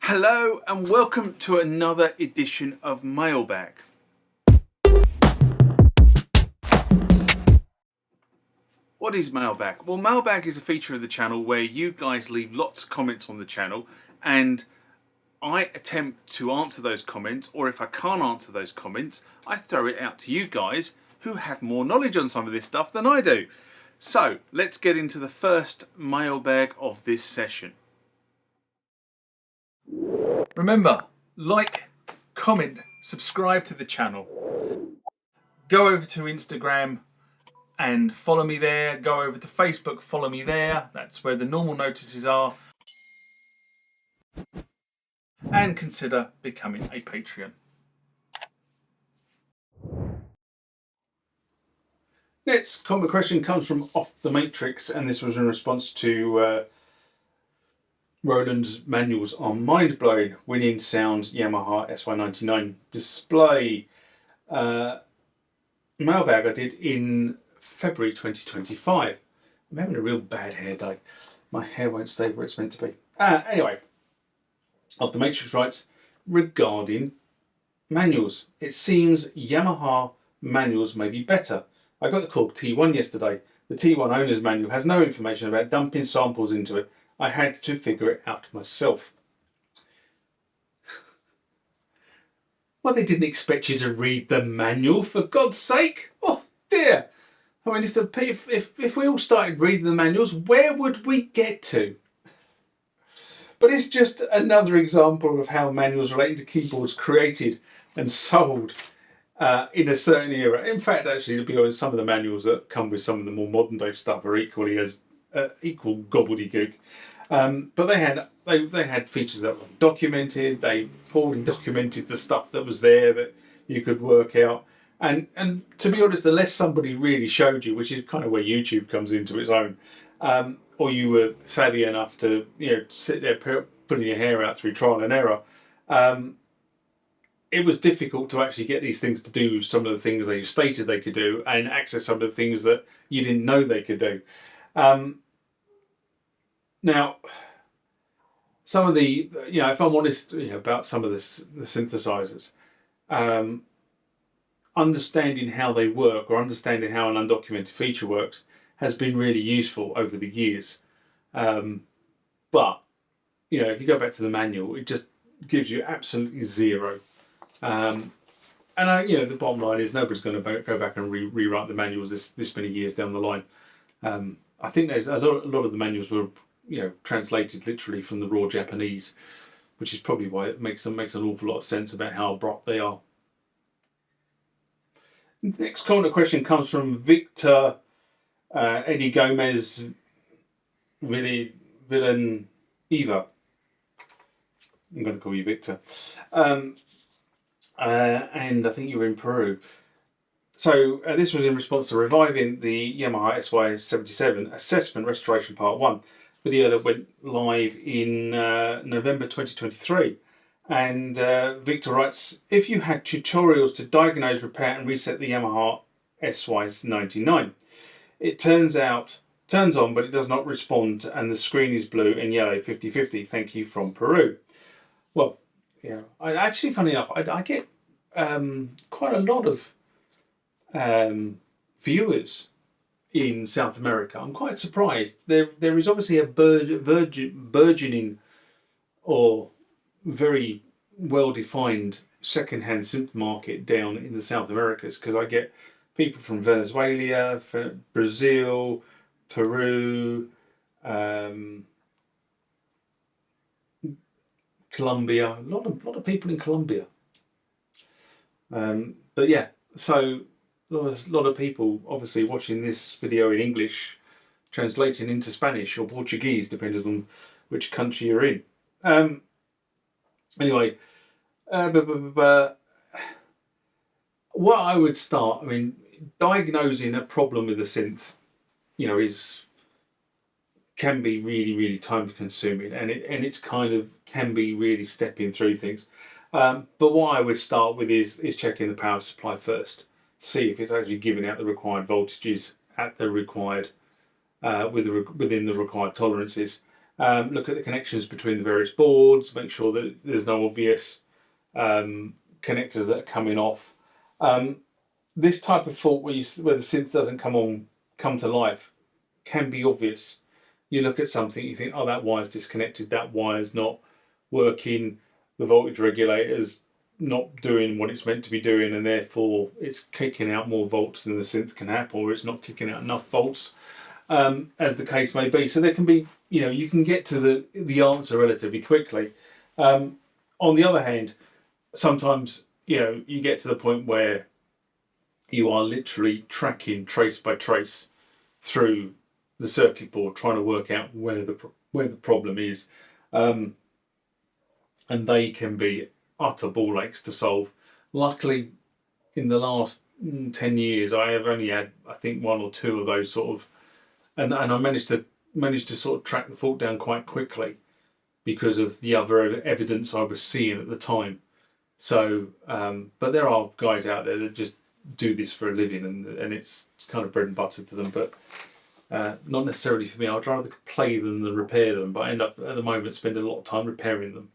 Hello and welcome to another edition of Mailbag. What is Mailbag? Well, Mailbag is a feature of the channel where you guys leave lots of comments on the channel and I attempt to answer those comments, or if I can't answer those comments, I throw it out to you guys who have more knowledge on some of this stuff than I do. So let's get into the first mailbag of this session. Remember, like, comment, subscribe to the channel. Go over to Instagram and follow me there. Go over to Facebook, follow me there. That's where the normal notices are. And consider becoming a Patreon. Next comment question comes from Off the Matrix, and this was in response to Roland's manuals on mind-blowing winning sound Yamaha SY99 display. Mailbag I did in February 2025. I'm having a real bad hair day. My hair won't stay where it's meant to be. Anyway, Off the Matrix writes, regarding manuals, it seems Yamaha manuals may be better. I got the Korg T1 yesterday. The T1 owner's manual has no information about dumping samples into it. I had to figure it out myself. Well, they didn't expect you to read the manual, for God's sake. Oh dear. I mean, if we all started reading the manuals, where would we get to? But it's just another example of how manuals relating to keyboards created and sold in a certain era. In fact, actually, to be honest, some of the manuals that come with some of the more modern day stuff are equally as equal gobbledygook. But they had features that were documented. They poorly documented the stuff that was there that you could work out. And to be honest, unless somebody really showed you, which is kind of where YouTube comes into its own, or you were savvy enough to sit there putting your hair out through trial and error, it was difficult to actually get these things to do some of the things they stated they could do and access some of the things that you didn't know they could do. Now, some of the, if I'm honest about some of the synthesizers, understanding how they work or understanding how an undocumented feature works has been really useful over the years. But, if you go back to the manual, it just gives you absolutely zero. And the bottom line is nobody's going to go back and rewrite the manuals this many years down the line. I think there's a lot of the manuals were translated literally from the raw Japanese, which is probably why it makes an awful lot of sense about how abrupt they are. Next question comes from Victor Eddie Gomez Villanueva. I'm going to call you Victor. And I think you were in Peru. So this was in response to reviving the Yamaha SY99 Assessment Restoration Part 1 video that went live in November 2023. And Victor writes, if you had tutorials to diagnose, repair and reset the Yamaha SY99, it turns on but it does not respond and the screen is blue and yellow 50-50. Thank you, from Peru. Well, I actually, funny enough, I get quite a lot of viewers in South America. I'm quite surprised. There is obviously a burgeoning or very well-defined second-hand synth market down in the South Americas, because I get people from Venezuela, Brazil, Peru, Colombia. A lot of people in Colombia. But yeah, so a lot of people obviously watching this video in English, translating into Spanish or Portuguese, depending on which country you're in. Anyway, what I would start, diagnosing a problem with a synth, can be really time consuming, and it's kind of can be really stepping through things. But what I would start with is checking the power supply first, see if it's actually giving out the required voltages at the required within the required tolerances. Look at the connections between the various boards, make sure that there's no obvious connectors that are coming off. This type of fault where the synth doesn't come to life can be obvious. You look at something, you think, oh, that wire's disconnected, that wire's not working, the voltage regulator's not doing what it's meant to be doing, and therefore it's kicking out more volts than the synth can handle, or it's not kicking out enough volts, as the case may be. So there can be, you can get to the answer relatively quickly. On the other hand, sometimes, you get to the point where you are literally tracking trace by trace through the circuit board, trying to work out where the problem is, and they can be utter ball aches to solve. Luckily, in the last 10 years, I have only had, I think, one or two of those sort of, and I managed to sort of track the fault down quite quickly because of the other evidence I was seeing at the time. So, but there are guys out there that just do this for a living, and it's kind of bread and butter to them, but not necessarily for me. I'd rather play them than repair them, but I end up at the moment spending a lot of time repairing them.